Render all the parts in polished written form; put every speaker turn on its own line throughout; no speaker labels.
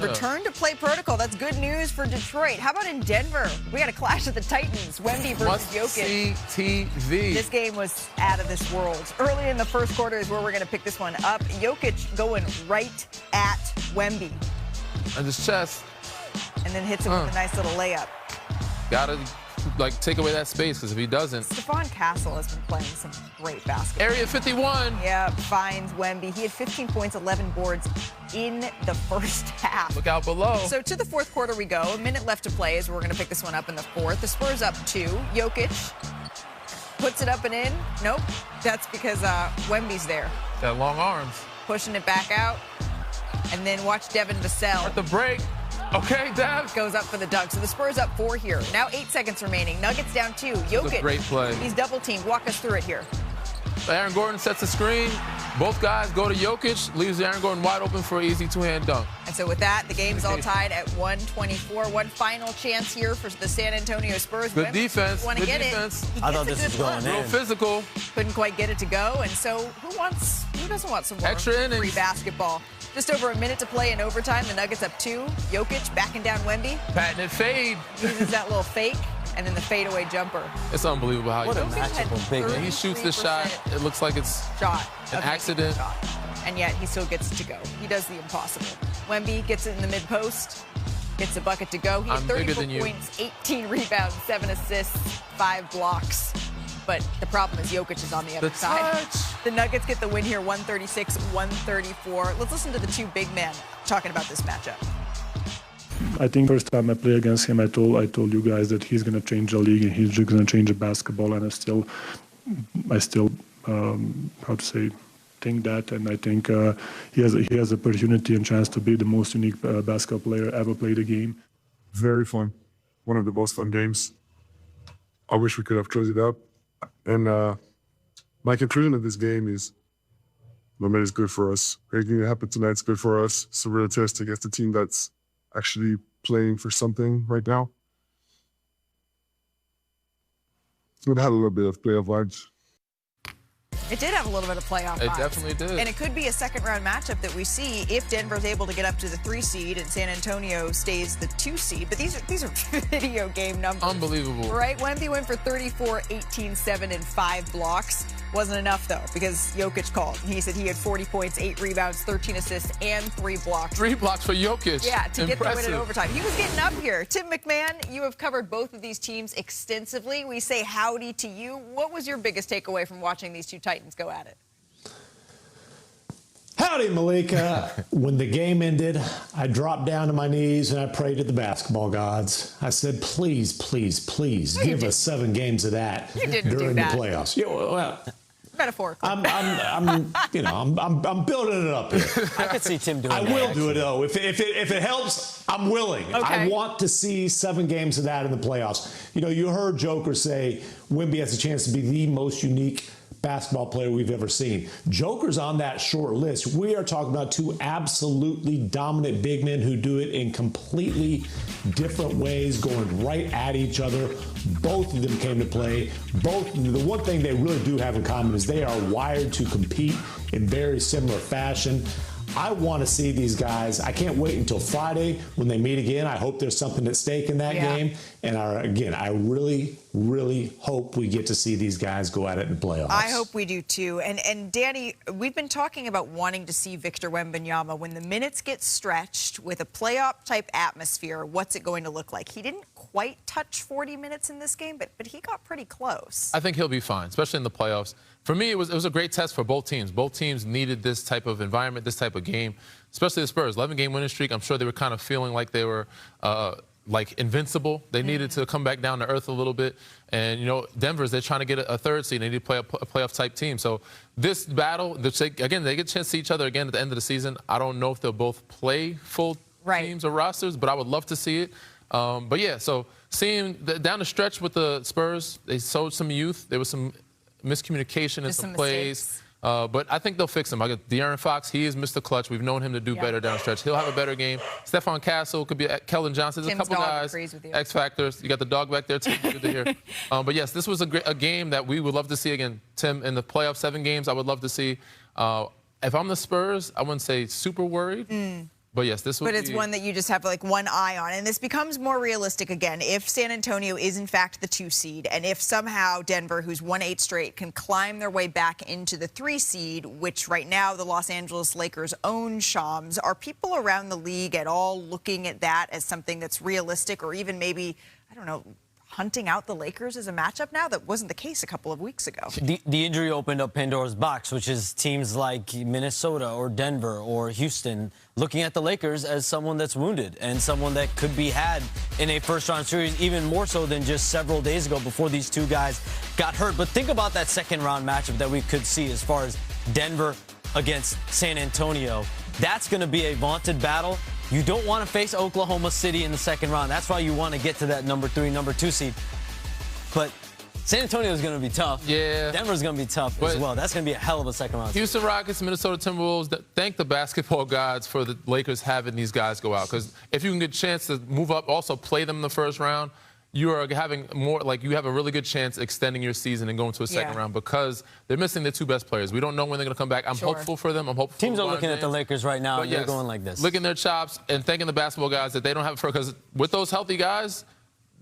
return to play protocol. That's good news for Detroit. How about in Denver? We got a clash of the Titans. Wemby versus Jokic.
Must-see TV.
This game was out of this world. Early in the first quarter is where we're going to pick this one up. Jokic going right at Wemby.
On his chest.
And then hits him with a nice little layup.
Gotta, take away that space, because if he doesn't.
Stephon Castle has been playing some great basketball.
Area 51.
Yeah, finds Wemby. He had 15 points, 11 boards in the first half.
Look out below.
So to the fourth quarter we go. A minute left to play as we're going to pick this one up in the fourth. The Spurs up 2. Jokic puts it up and in. Nope. That's because Wemby's there.
Got long arms.
Pushing it back out. And then watch Devin Vassell.
At the break. Okay, Dev.
Goes up for the dunk. So the Spurs up 4 here. Now 8 seconds remaining. Nuggets down 2. Jokic.
Great play.
He's double teamed. Walk us through it here.
Aaron Gordon sets the screen. Both guys go to Jokic. Leaves Aaron Gordon wide open for an easy two-hand dunk.
And so with that, the game's all tied at 124. One final chance here for the San Antonio Spurs.
Good defense.
Want to get
defense.
It.
I thought this was going in.
Real physical.
Couldn't quite get it to go. And so who doesn't want some more
extra innings?
Free basketball? Just over a minute to play in overtime. The Nuggets up 2. Jokic backing down Wemby.
Patented fade.
Uses that little fake. And then the fadeaway jumper.
It's unbelievable how
what a matchup of big.
He shoots the shot. It looks like it's an accident.
And yet he still gets it to go. He does the impossible. Wemby gets it in the mid-post. Gets a bucket to go. He had 34 points, 18 rebounds, 7 assists, 5 blocks. But the problem is Jokic is on the other side. The Nuggets get the win here, 136-134. Let's listen to the two big men talking about this matchup.
I think first time I play against him, I told you guys that he's going to change the league and he's just going to change the basketball. And I still think that. And I think he has opportunity and chance to be the most unique basketball player ever played the game.
Very fun. One of the most fun games. I wish we could have closed it up. And my conclusion of this game is no matter is good for us. Anything that happened tonight is good for us. It's a real test against a team that's actually playing for something right now. So it had a little bit of playoff vibes.
It did have a little bit of playoff vibes.
It definitely did.
And it could be a second-round matchup that we see if Denver's able to get up to the 3 seed and San Antonio stays the 2 seed. But these are video game numbers.
Unbelievable.
Right? Wemby went for 34, 18, 7, and 5 blocks. Wasn't enough, though, because Jokic called. He said he had 40 points, 8 rebounds, 13 assists, and 3 blocks.
3 blocks for Jokic.
Yeah, to get the win in
Impressive.
overtime. He was getting up here. Tim McMahon, you have covered both of these teams extensively. We say howdy to you. What was your biggest takeaway from watching these two Titans go at it?
Howdy, Malika. When the game ended, I dropped down to my knees and I prayed to the basketball gods. I said, please, please, please give us 7 games of that during the playoffs. Yeah, well,
metaphorically.
I'm building it up here.
I could see Tim doing
I
that.
will do it, though. If it helps, I'm willing.
Okay.
I want to see 7 games of that in the playoffs. You heard Joker say Wemby has a chance to be the most unique basketball player we've ever seen. Joker's on that short list. We are talking about 2 absolutely dominant big men who do it in completely different ways, going right at each other. Both of them came to play. The one thing they really do have in common is they are wired to compete in very similar fashion. I want to see these guys. I can't wait until Friday when they meet again. I hope there's something at stake in that game. And I really, really hope we get to see these guys go at it in the playoffs.
I hope we do too. And Danny, we've been talking about wanting to see Victor Wembanyama when the minutes get stretched with a playoff type atmosphere. What's it going to look like? He didn't quite touch 40 minutes in this game, but he got pretty close.
I think he'll be fine, especially in the playoffs. For me, it was a great test for both teams. Both teams needed this type of environment, this type of game, especially the Spurs. 11-game winning streak. I'm sure they were kind of feeling like they were invincible. They needed to come back down to earth a little bit. And, Denver's, they're trying to get a 3rd seed. They need to play a playoff-type team. So this battle, again, they get a chance to see each other again at the end of the season. I don't know if they'll both play full teams or rosters, but I would love to see it. But, yeah, so seeing down the stretch with the Spurs, they showed some youth. There was some miscommunication in some plays. But I think they'll fix him. I got De'Aaron Fox. He is Mr. Clutch. We've known him to do better down the stretch. He'll have a better game. Stephon Castle could be Kellen Johnson. There's a couple guys, X factors. You got the dog back there too. Good to hear. But yes, this was a game that we would love to see again. Tim, in the playoff 7 games, I would love to see. If I'm the Spurs, I wouldn't say super worried. But yes, this would be...
But it's one that you just have like one eye on. And this becomes more realistic again. If San Antonio is in fact the 2 seed, and if somehow Denver, who's won 8 straight, can climb their way back into the 3 seed, which right now the Los Angeles Lakers own, Shams, are people around the league at all looking at that as something that's realistic, or even maybe, I don't know, hunting out the Lakers as a matchup now? That wasn't the case a couple of weeks ago.
The injury opened up Pandora's box, which is teams like Minnesota or Denver or Houston looking at the Lakers as someone that's wounded and someone that could be had in a first-round series, even more so than just several days ago before these 2 guys got hurt. But think about that second-round matchup that we could see as far as Denver against San Antonio. That's going to be a vaunted battle. You don't want to face Oklahoma City in the second round. That's why you want to get to that number 3, number 2 seed. But San Antonio is going to be tough.
Yeah.
Denver's going to be tough as well. That's going to be a hell of a second round.
Houston Rockets, Minnesota Timberwolves, thank the basketball gods for the Lakers having these guys go out. Because if you can get a chance to move up, also play them in the first round, you are having more, like, you have a really good chance extending your season and going to a second round, because they're missing their 2 best players. We don't know when they're going to come back. I'm hopeful for them. I'm hopeful.
Teams are looking at the Lakers right now, and they're going like this.
Licking their chops and thanking the basketball guys that they don't have, because with those healthy guys,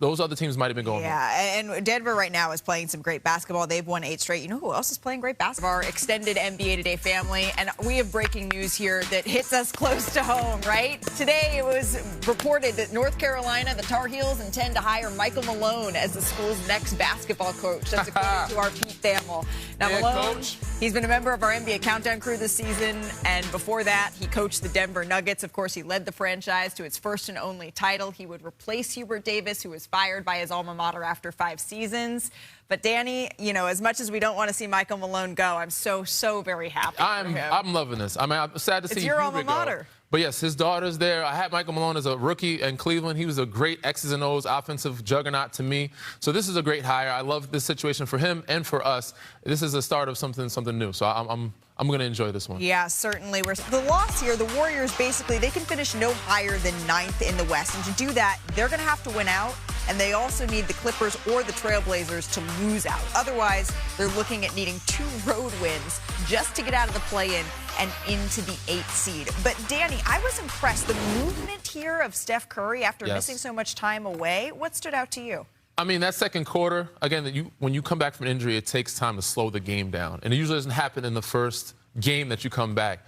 those other teams might have been going home.
And Denver right now is playing some great basketball. They've won 8 straight. You know who else is playing great basketball? Our extended NBA Today family. And we have breaking news here that hits us close to home, right? Today it was reported that North Carolina, the Tar Heels, intend to hire Michael Malone as the school's next basketball coach. That's according to our Pete Thamel. Now, Malone, he's been a member of our NBA Countdown crew this season. And before that, he coached the Denver Nuggets. Of course, he led the franchise to its first and only title. He would replace Hubert Davis, who was fired by his alma mater after 5 seasons. But Danny, you know, as much as we don't want to see Michael Malone go, I'm so very happy for him.
I'm loving this. I mean, I'm sad to see
your alma mater.
Go. But yes, his daughter's there. I had Michael Malone as a rookie in Cleveland. He was a great X's and O's offensive juggernaut to me. So this is a great hire. I love this situation for him and for us. This is the start of something new. So I'm going to enjoy this one.
Yeah, certainly. The loss here, the Warriors, basically, they can finish no higher than 9th in the West. And to do that, they're going to have to win out. And they also need the Clippers or the Trailblazers to lose out. Otherwise, they're looking at needing 2 road wins just to get out of the play-in and into the 8th seed. But, Danny, I was impressed. The movement here of Steph Curry after missing so much time away, what stood out to you?
I mean, that second quarter, again, when you come back from an injury, it takes time to slow the game down. And it usually doesn't happen in the first game that you come back.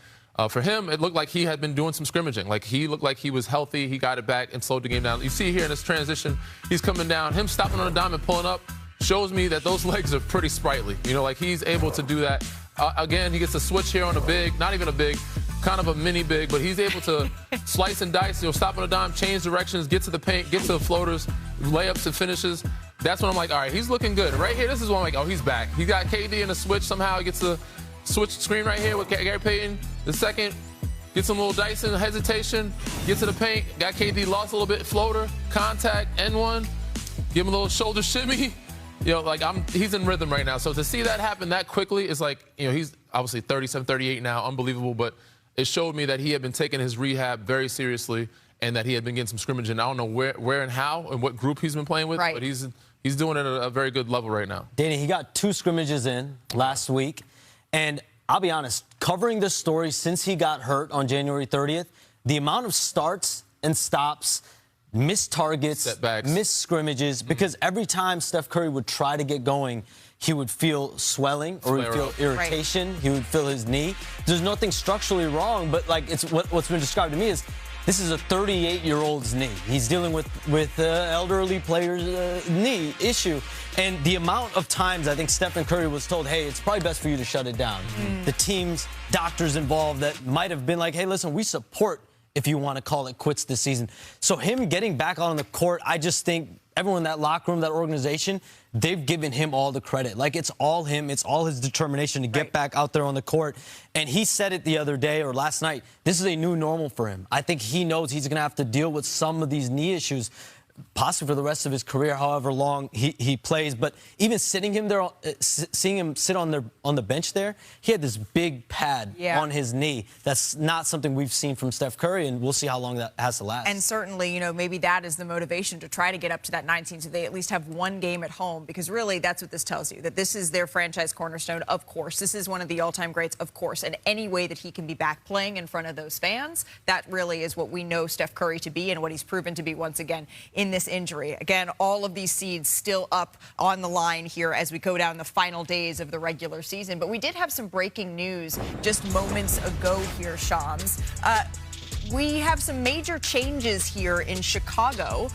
For him, it looked like he had been doing some scrimmaging. Like, he looked like he was healthy. He got it back and slowed the game down. You see here in this transition, he's coming down. Him stopping on a dime and pulling up shows me that those legs are pretty sprightly. You know, like, he's able to do that. Again, he gets a switch here on a big, not even a big, kind of a mini big, but he's able to slice and dice, you know, stop on a dime, change directions, get to the paint, get to the floaters, layups and finishes. That's when I'm like, all right, he's looking good. Right here, this is when I'm like, oh, he's back. He got KD in a switch. Somehow he gets the switch screen right here with Gary Payton. The second, gets some little dice and hesitation, get to the paint, got KD lost a little bit, floater, contact, N1, give him a little shoulder shimmy. You know, like, he's in rhythm right now. So to see that happen that quickly is like, you know, he's obviously 37, 38 now, unbelievable, but it showed me that he had been taking his rehab very seriously and that he had been getting some scrimmage. And I don't know where and how and what group he's been playing with, but he's doing it at a very good level right now.
Danny, he got 2 scrimmages in last week. And I'll be honest, covering this story since he got hurt on January 30th, the amount of starts and stops, missed targets, setbacks, missed scrimmages, because every time Steph Curry would try to get going, he would feel swelling or he'd feel irritation. He would feel his knee. There's nothing structurally wrong, but like, it's what's been described to me is this is a 38-year-old's knee. He's dealing with elderly player's knee issue. And the amount of times I think Stephen Curry was told, hey, it's probably best for you to shut it down. The team's doctors involved that might have been like, hey, listen, we support if you want to call it quits this season. So him getting back on the court, I just think everyone in that locker room, that organization, they've given him all the credit. Like, it's all him. It's all his determination to get back out there on the court. And he said it the other day or last night, this is a new normal for him. I think he knows he's going to have to deal with some of these knee issues possibly for the rest of his career, however long he plays. But even sitting him there, seeing him sit on the bench there, he had this big pad on his knee. That's not something we've seen from Steph Curry, and we'll see how long that has to last.
And certainly, you know, maybe that is the motivation to try to get up to that 19 so they at least have one game at home, because really that's what this tells you, that this is their franchise cornerstone, of course. This is one of the all-time greats, of course. And any way that he can be back playing in front of those fans, that really is what we know Steph Curry to be and what he's proven to be once again in this injury. Again, all of these seeds still up on the line here as we go down the final days of the regular season. But we did have some breaking news just moments ago here, Shams. We have some major changes here in Chicago.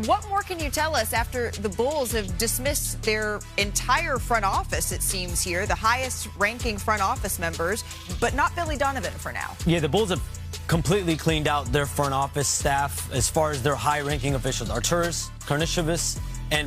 What more can you tell us after the Bulls have dismissed their entire front office, it seems here, the highest-ranking front office members, but not Billy Donovan for now?
Yeah, the Bulls have completely cleaned out their front office staff as far as their high-ranking officials. Arturas Karnisovas